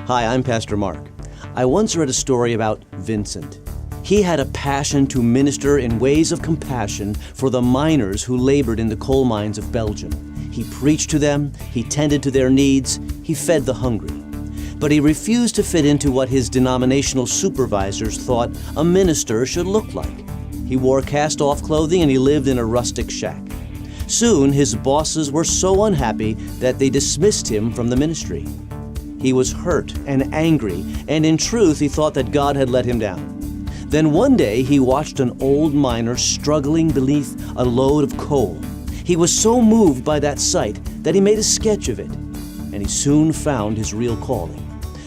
Hi, I'm Pastor Marc. I once read a story about Vincent. He had a passion to minister in ways of compassion for the miners who labored in the coal mines of Belgium. He preached to them, he tended to their needs, he fed the hungry. But he refused to fit into what his denominational supervisors thought a minister should look like. He wore cast-off clothing and he lived in a rustic shack. Soon, his bosses were so unhappy that they dismissed him from the ministry. He was hurt and angry, and in truth, he thought that God had let him down. Then one day, he watched an old miner struggling beneath a load of coal. He was so moved by that sight that he made a sketch of it, and he soon found his real calling.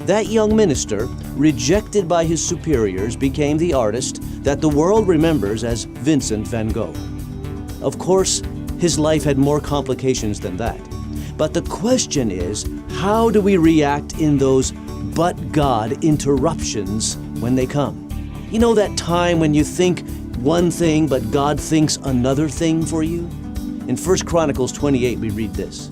That young minister, rejected by his superiors, became the artist that the world remembers as Vincent van Gogh. Of course, his life had more complications than that. But the question is, how do we react in those but God interruptions when they come? You know that time when you think one thing but God thinks another thing for you? In 1 Chronicles 28 we read this.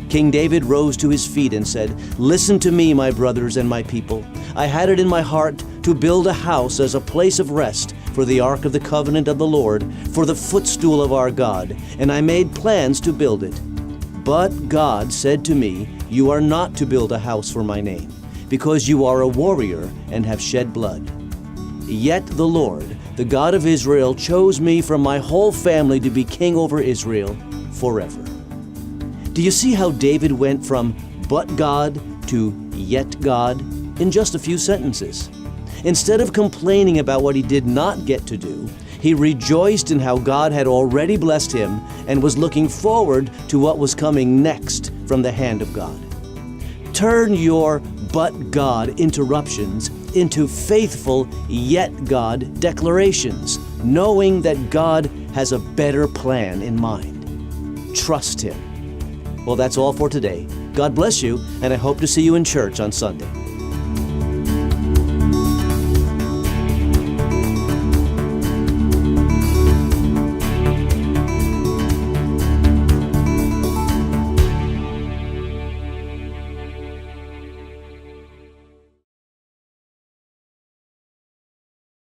King David rose to his feet and said, "Listen to me, my brothers and my people. I had it in my heart to build a house as a place of rest for the ark of the covenant of the Lord, for the footstool of our God, and I made plans to build it. But God said to me, you are not to build a house for my name, because you are a warrior and have shed blood. Yet the Lord, the God of Israel, chose me from my whole family to be king over Israel forever." Do you see how David went from but God to yet God in just a few sentences? Instead of complaining about what he did not get to do, he rejoiced in how God had already blessed him and was looking forward to what was coming next from the hand of God. Turn your but God interruptions into faithful yet God declarations, knowing that God has a better plan in mind. Trust Him. Well, that's all for today. God bless you, and I hope to see you in church on Sunday.